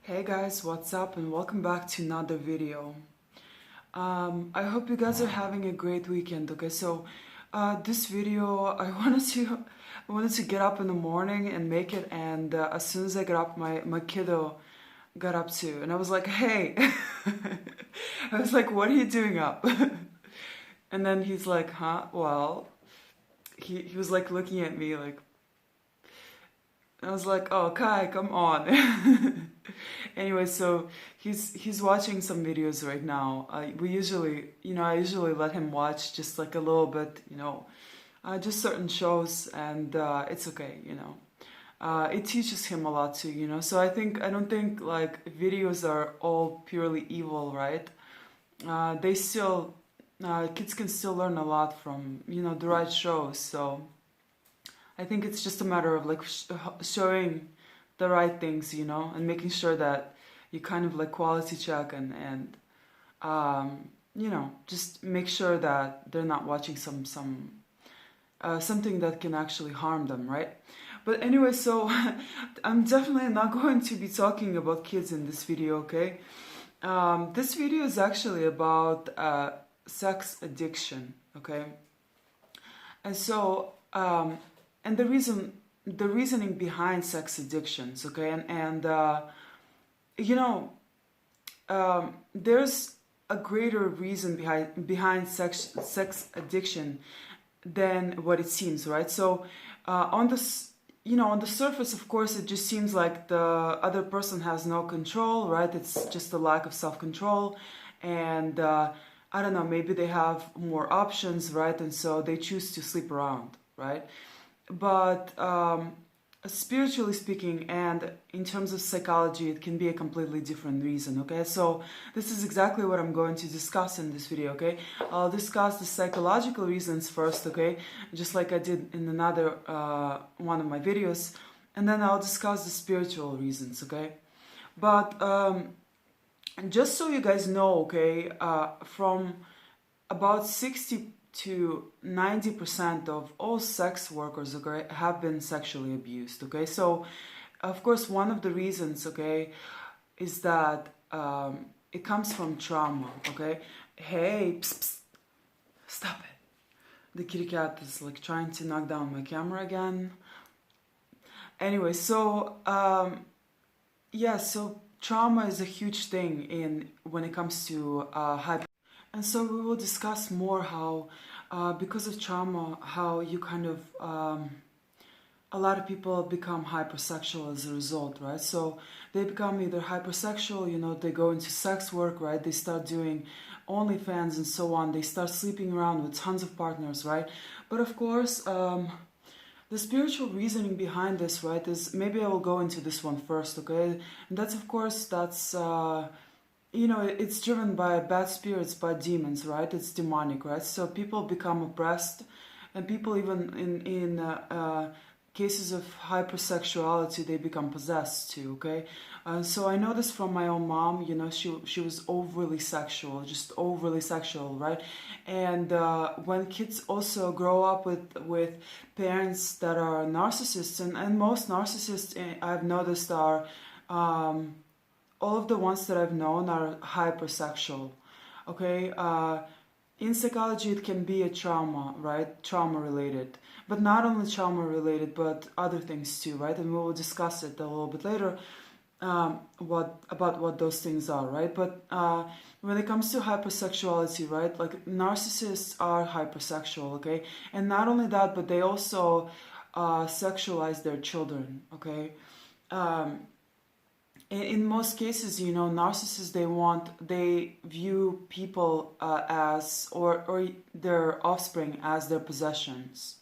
Hey guys, what's up and welcome back to another video. I hope you guys are having a great weekend. Okay, so this video I wanted to get up in the morning and make it, and as soon as I got up, my kiddo got up too, and I was like, hey, I was like, what are you doing up? And then he's like, huh? Well, he was like looking at me like, I was like, oh, Kai, come on. Anyway, so he's watching some videos right now. I usually let him watch just like a little bit, just certain shows, and it's okay. It teaches him a lot too. So I don't think like videos are all purely evil, right? They still, kids can still learn a lot from, the right shows. So I think it's just a matter of like showing the right things, and making sure that you kind of like quality check and just make sure that they're not watching something that can actually harm them, right? But anyway, so I'm definitely not going to be talking about kids in this video, okay? This video is actually about sex addiction, okay? And so and the reasoning behind sex addictions, okay, you know there's a greater reason behind sex addiction than what it seems, right? So on the surface, of course, it just seems like the other person has no control, right? It's just a lack of self-control, and I don't know, maybe they have more options, right? And so they choose to sleep around, right? But spiritually speaking, and in terms of psychology, it can be a completely different reason, okay? So this is exactly what I'm going to discuss in this video, okay? I'll discuss the psychological reasons first, okay? Just like I did in another one of my videos. And then I'll discuss the spiritual reasons, okay? But just so you guys know, okay, from about 60 to 90% of all sex workers, okay, have been sexually abused, okay? So, of course, one of the reasons, okay, is that it comes from trauma, okay? Hey, psst, psst, stop it. The kitty cat is like trying to knock down my camera again. Anyway, so, yeah, so trauma is a huge thing when it comes to and so we will discuss more how, because of trauma, how you kind of, a lot of people become hypersexual as a result, right? So they become either hypersexual, they go into sex work, right? They start doing OnlyFans and so on. They start sleeping around with tons of partners, right? But of course, the spiritual reasoning behind this, right, is maybe I will go into this one first, okay? And that's, of course, it's driven by bad spirits, by demons, right? It's demonic, right? So people become oppressed, and people even in cases of hypersexuality, they become possessed too, okay? So I know this from my own mom, she was overly sexual, just overly sexual, right? And when kids also grow up with parents that are narcissists, and most narcissists I've noticed are all of the ones that I've known are hypersexual, okay? In psychology, it can be a trauma, right? Trauma related. But not only trauma related, but other things too, right? And we will discuss it a little bit later, what those things are, right? But when it comes to hypersexuality, right? Like narcissists are hypersexual, okay? And not only that, but they also sexualize their children, okay? In most cases, narcissists, they view people as, or their offspring as their possessions,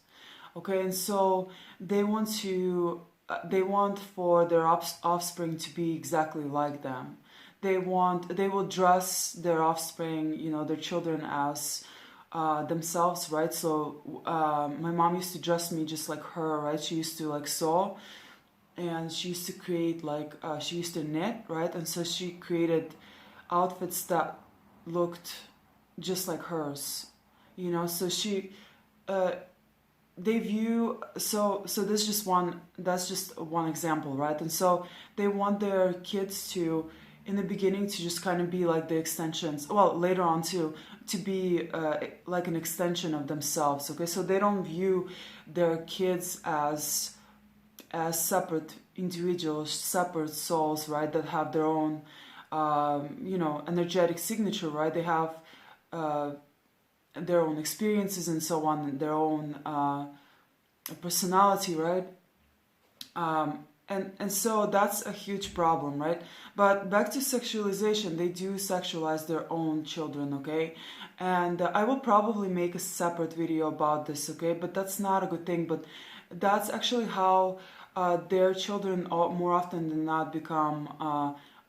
okay? And so they want for their offspring to be exactly like them. They will dress their offspring, their children, as themselves, right? So my mom used to dress me just like her, right? She used to like sew, and she used to create like she used to knit, right? And so she created outfits that looked just like hers, so she they view, so this is just one, that's just one example, right? And so they want their kids to, in the beginning, to just kind of be like the extensions, well, later on to be like an extension of themselves, okay? So they don't view their kids as separate individuals, separate souls, right, that have their own energetic signature, right? They have their own experiences and so on, and their own personality, right? And so that's a huge problem, right? But back to sexualization, they do sexualize their own children, okay? And I will probably make a separate video about this, okay? But that's not a good thing, but that's actually how their children more often than not become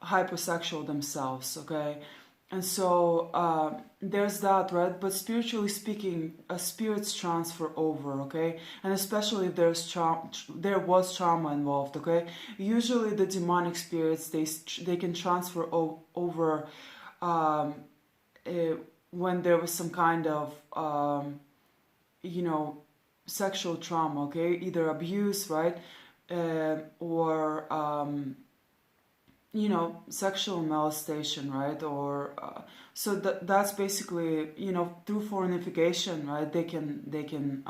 hypersexual themselves, okay? And so there's that, right? But spiritually speaking, spirits transfer over, okay? And especially if there was trauma involved, okay? Usually the demonic spirits, they can transfer over when there was some kind of, sexual trauma, okay? Either abuse, right? Or sexual molestation, right? Or so that's basically, through fornication, right? They can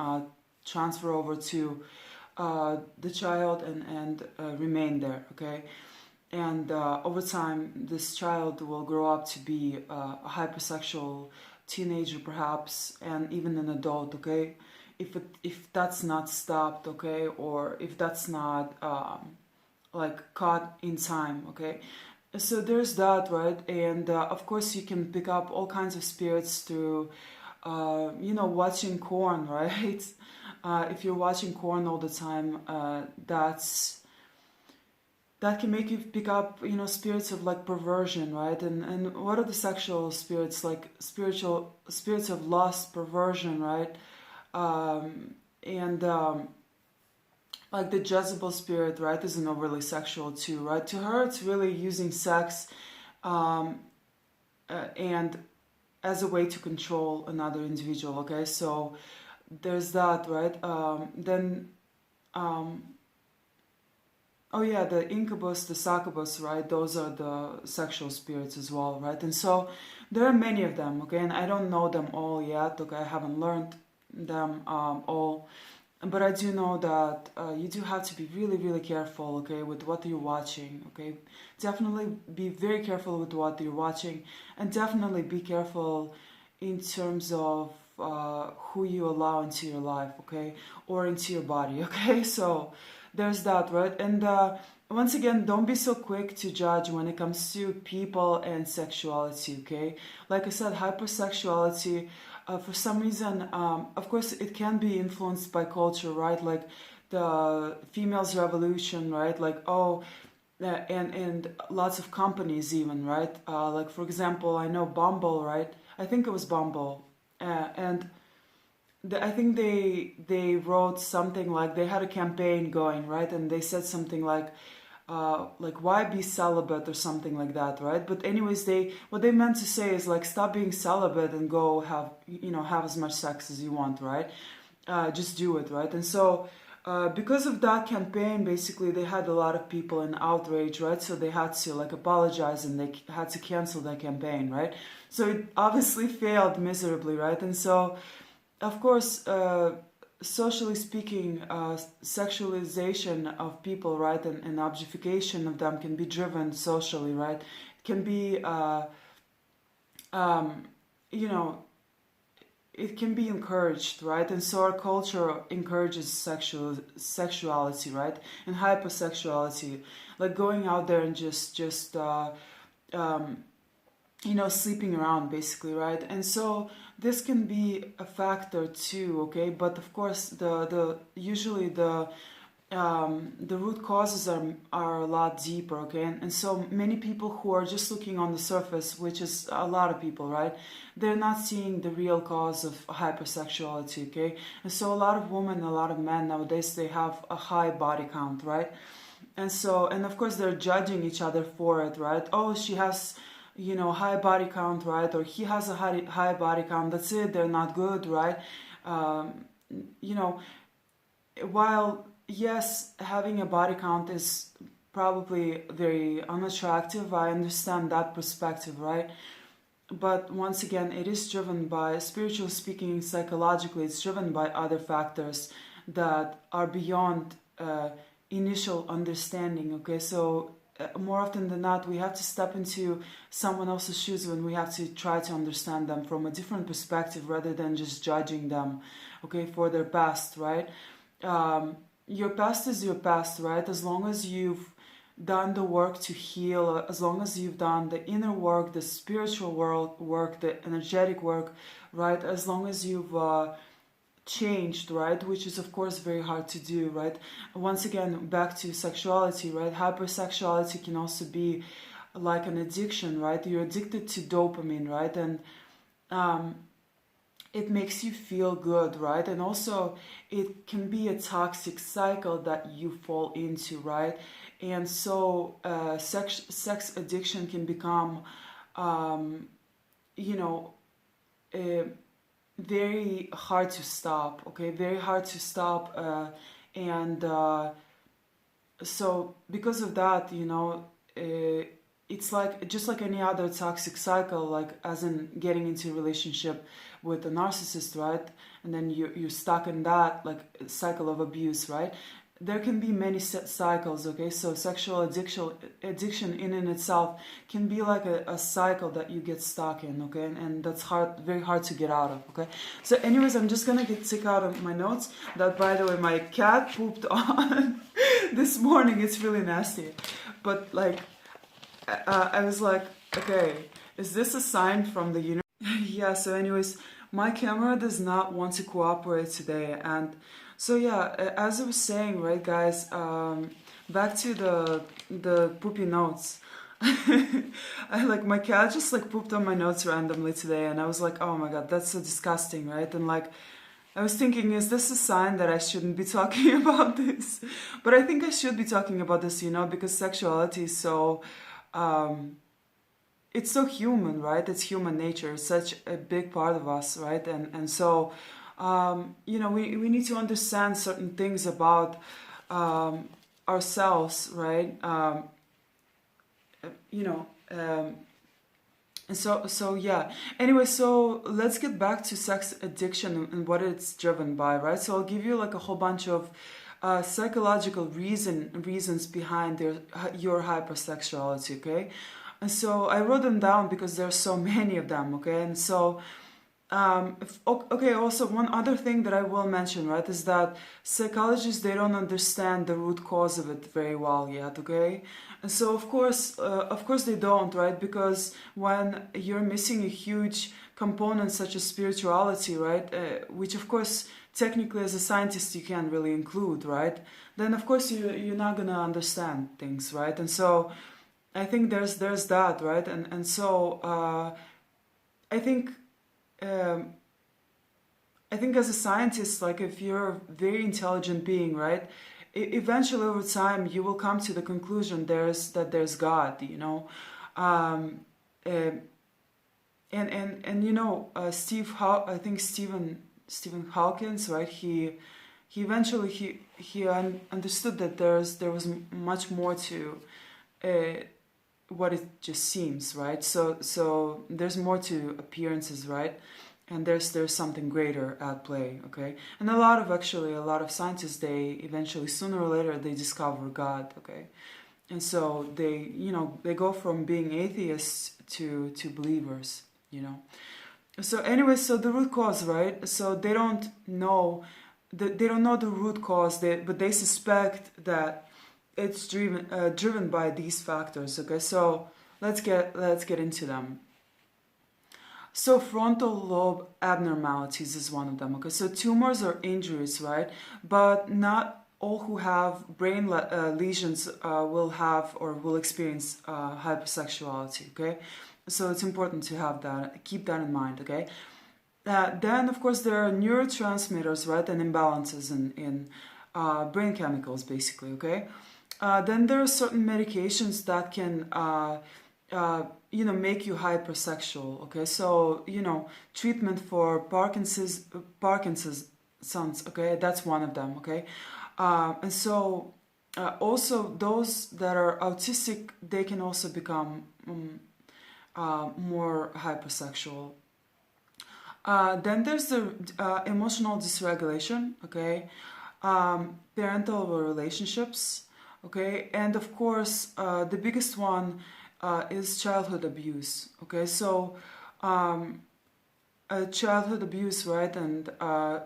transfer over to the child and remain there, okay? And over time, this child will grow up to be a hypersexual teenager, perhaps, and even an adult, okay? If that's not stopped, okay, or if that's not caught in time, okay? So there's that, right? And of course you can pick up all kinds of spirits through watching porn, right? If you're watching porn all the time, that can make you pick up spirits of like perversion, right? And what are the sexual spirits? Like spirits of lust, perversion, right? Like the Jezebel spirit, right, isn't overly sexual too, right? To her, it's really using sex and as a way to control another individual, okay? So there's that, right? The incubus, the succubus, right? Those are the sexual spirits as well, right? And so there are many of them, okay? And I don't know them all yet, okay? I haven't learned them all. But I do know that you do have to be really, really careful, okay, with what you're watching, okay? Definitely be very careful with what you're watching, and definitely be careful in terms of who you allow into your life, okay, or into your body, okay? So there's that, right? And once again, don't be so quick to judge when it comes to people and sexuality, okay? Like I said, hypersexuality, for some reason, of course, it can be influenced by culture, right? Like the females' revolution, right? Like, and lots of companies even, right? Like, for example, I know Bumble, right? I think it was Bumble. And I think they wrote something like, they had a campaign going, right? And they said something like why be celibate or something like that, right? But anyways, what they meant to say is like, stop being celibate and go have as much sex as you want, right? Just do it, right? And so because of that campaign, basically they had a lot of people in outrage, right? So they had to like apologize and they had to cancel that campaign, right? So it obviously failed miserably, right? And so of course, socially speaking, sexualization of people, right, and objectification of them can be driven socially, right? It can be, it can be encouraged, right? And so our culture encourages sexuality, right, and hypersexuality, like going out there and just sleeping around, basically, right? And so this can be a factor too, okay? But of course, usually the root causes are a lot deeper, okay? And so many people who are just looking on the surface, which is a lot of people, right? They're not seeing the real cause of hypersexuality, okay? And so a lot of women, a lot of men nowadays, they have a high body count, right? And so, and of course, they're judging each other for it, right? Oh, she has high body count, right? Or he has a high body count, that's it, they're not good, right? while yes, having a body count is probably very unattractive, I understand that perspective, right? But once again, it is driven by, spiritually speaking, psychologically, it's driven by other factors that are beyond initial understanding. Okay, so more often than not, we have to step into someone else's shoes when we have to try to understand them from a different perspective rather than just judging them, okay, for their past, right? Your past is your past, right? As long as you've done the work to heal, as long as you've done the inner work, the spiritual work, the energetic work, right? As long as you've changed, right? Which is of course very hard to do, right? Once again, back to sexuality, right? Hypersexuality can also be like an addiction, right? You're addicted to dopamine, right? And it makes you feel good, right? And also it can be a toxic cycle that you fall into, right? And so sex addiction can become, you know, very hard to stop, okay? Very hard to stop. And so because of that, you know, it's like just like any other toxic cycle, like as in getting into a relationship with a narcissist, right? And then you're stuck in that like cycle of abuse, right? There can be many cycles, okay? So sexual addiction in and itself can be like a cycle that you get stuck in, okay? And that's very hard to get out of, okay? So anyways, I'm just gonna take out of my notes that, by the way, my cat pooped on this morning. It's really nasty. But like, I was like, okay, is this a sign from the universe? Yeah, so anyways, my camera does not want to cooperate today. And so yeah, as I was saying, right, guys, back to the poopy notes. I like, my cat just like pooped on my notes randomly today, and I was like, oh my god, that's so disgusting, right? And like, I was thinking, is this a sign that I shouldn't be talking about this? But I think I should be talking about this, you know, because sexuality is so it's so human, right? It's human nature. It's such a big part of us, right? And so, you know, we need to understand certain things about ourselves, right? You know, and so yeah. Anyway, so let's get back to sex addiction and what it's driven by, right? So I'll give you like a whole bunch of psychological reasons behind your hypersexuality, okay? And so I wrote them down because there are so many of them, okay? And so, okay, also one other thing that I will mention, right, is that psychologists, they don't understand the root cause of it very well yet, okay? And so, of course they don't, right? Because when you're missing a huge component such as spirituality, right, which of course, technically as a scientist you can't really include, right? Then of course you're not gonna understand things, right? And so I think there's that, right? And so I think as a scientist, like if you're a very intelligent being, right? Eventually over time you will come to the conclusion that there's God, you know. And you know, I think Stephen Hawkins, right? He eventually understood that there was much more to what it just seems, right? So there's more to appearances, right? And there's something greater at play, okay? And a lot of scientists, they eventually, sooner or later, they discover God, okay? And so they go from being atheists to believers, you know. So anyway, so the root cause, right? So they don't know the root cause, but they suspect that it's driven by these factors, okay? So let's get into them. So frontal lobe abnormalities is one of them, okay? So tumors or injuries, right? But not all who have brain lesions will have or will experience hypersexuality, okay? So it's important to keep that in mind, okay? Then, of course, there are neurotransmitters, right? And imbalances in brain chemicals, basically, okay? Then there are certain medications that can make you hypersexual, okay? So, treatment for Parkinson's sons, okay? That's one of them, okay? And so also those that are autistic, they can also become more hypersexual. Then there's the emotional dysregulation, okay? Parental relationships, okay? And of course, the biggest one is childhood abuse, okay? So childhood abuse, right, and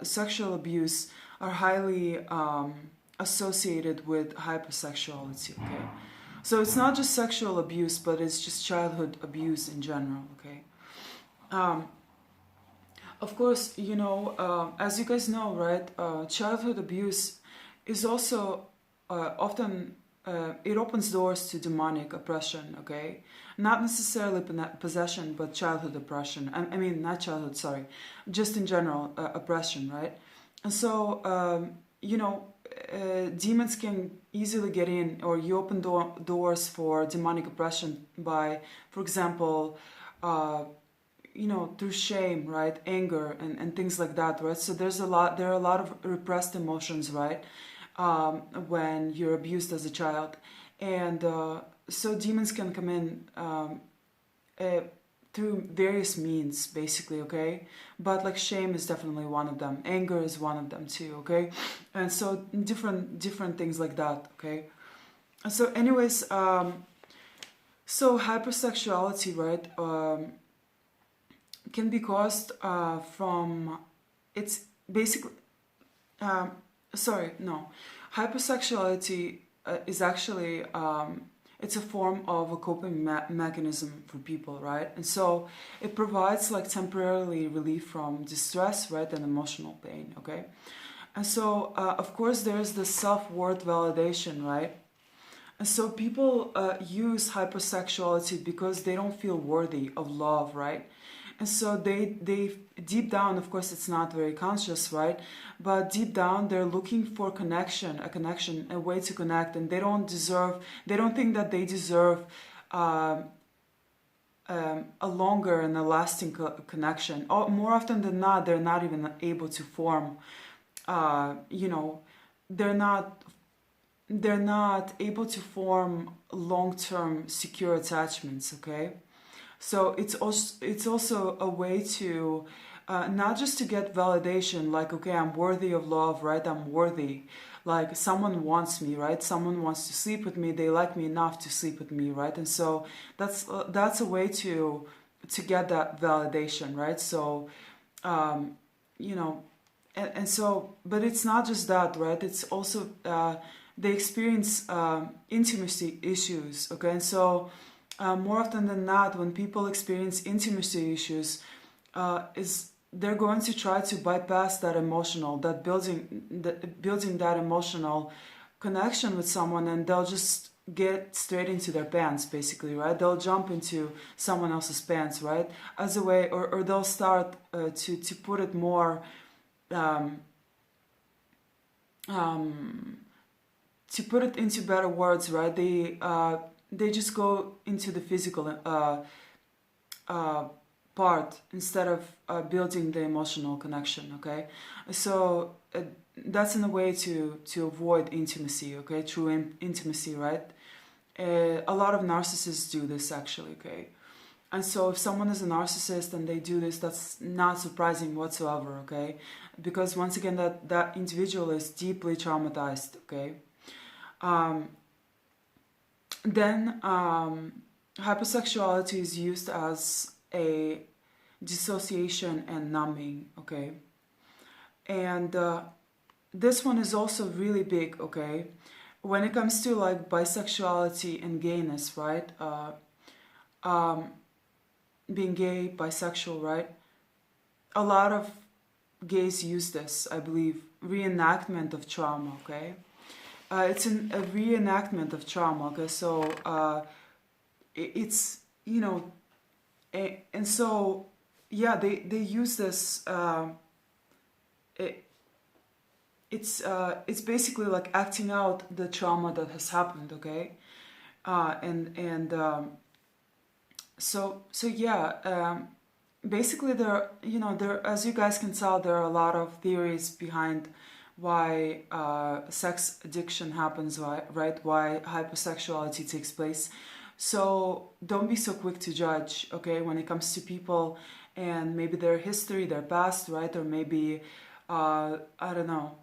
sexual abuse are highly associated with hypersexuality, okay? So it's not just sexual abuse, but it's just childhood abuse in general, okay? Of course, you know, as you guys know, right, childhood abuse is also often, it opens doors to demonic oppression, okay? Not necessarily possession, but childhood oppression. I mean, not childhood, sorry, just in general, oppression, right? And so, you know, demons can easily get in, or you open doors for demonic oppression by, for example, you know, through shame, right, anger, and things like that, right? So there are a lot of repressed emotions, right, when you're abused as a child, and so demons can come in through various means, basically, okay? But like shame is definitely one of them, anger is one of them too, okay? And so different things like that, okay? So anyways, so hypersexuality, right, can be caused from, it's basically, sorry, no, hypersexuality is actually, it's a form of a coping mechanism for people, right? And so it provides like temporarily relief from distress, right, and emotional pain, okay? And so, of course, there's the self-worth validation, right? And so people use hypersexuality because they don't feel worthy of love, right? And so they deep down, of course, it's not very conscious, right? But deep down, they're looking for connection, a way to connect, and they don't think that they deserve a longer and a lasting connection. Or more often than not, they're not even able to form, you know, they're not able to form long-term secure attachments, okay? So it's also a way to not just to get validation, like, okay, I'm worthy of love, right? I'm worthy. Like someone wants me, right? Someone wants to sleep with me. They like me enough to sleep with me, right? And so that's a way to get that validation, right? So, you know, and so, but it's not just that, right? It's also they experience intimacy issues, okay? And so more often than not, when people experience intimacy issues, they're going to try to bypass that building that emotional connection with someone, and they'll just get straight into their pants, basically, right? They'll jump into someone else's pants, right? As a way, or they'll start to put it more, to put it into better words, right? They just go into the physical part instead of building the emotional connection, okay? So that's in a way to avoid intimacy, okay? True intimacy, right? A lot of narcissists do this, actually, okay? And so if someone is a narcissist and they do this, that's not surprising whatsoever, okay? Because once again, that individual is deeply traumatized, okay? Then hypersexuality is used as a dissociation and numbing, okay? And this one is also really big, okay? When it comes to like bisexuality and gayness, right? Being gay, bisexual, right? A lot of gays use this, I believe, reenactment of trauma, okay? It's a reenactment of trauma, okay? So it's, you know, and so, yeah, they use this, it's basically like acting out the trauma that has happened, okay? So yeah, basically there, as you guys can tell, there are a lot of theories behind why sex addiction happens, right? Why hypersexuality takes place. So don't be so quick to judge, okay, when it comes to people and maybe their history, their past, right? Or maybe, I don't know,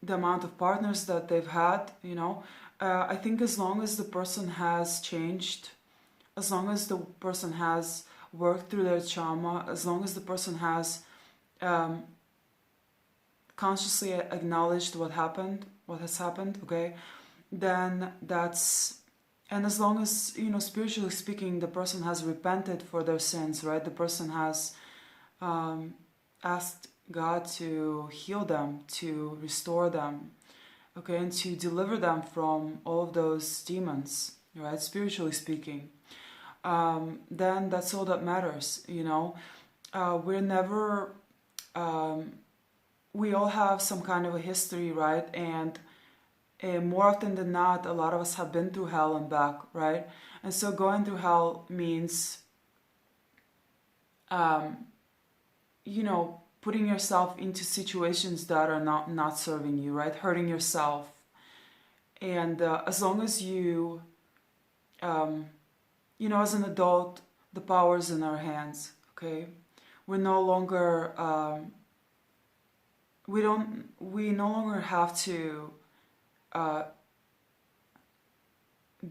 the amount of partners that they've had, I think as long as the person has changed, as long as the person has worked through their trauma, as long as the person has consciously acknowledged what has happened, okay, then that's, and as long as, spiritually speaking, the person has repented for their sins, right? The person has asked God to heal them, to restore them, okay, and to deliver them from all of those demons, right? Spiritually speaking, then that's all that matters, we're never, we all have some kind of a history, right? And more often than not, a lot of us have been through hell and back, right? And so going through hell means, putting yourself into situations that are not serving you, right? Hurting yourself. And as long as you, as an adult, the power is in our hands, okay? We're no longer, we no longer have to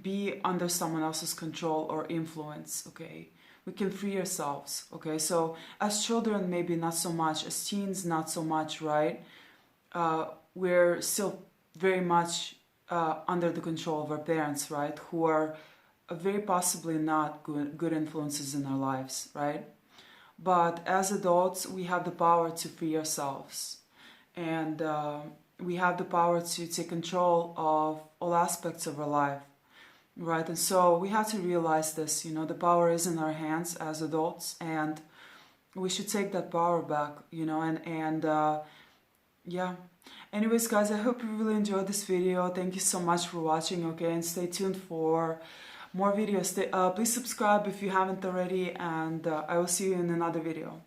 be under someone else's control or influence, okay? We can free ourselves, okay? So as children, maybe not so much. As teens, not so much, right? We're still very much under the control of our parents, right? Who are very possibly not good influences in our lives, right? But as adults, we have the power to free ourselves. And we have the power to take control of all aspects of our life, right? And so we have to realize this, the power is in our hands as adults, and we should take that power back, yeah. Anyways, guys, I hope you really enjoyed this video. Thank you so much for watching, okay? And stay tuned for more videos. Please subscribe if you haven't already, and I will see you in another video.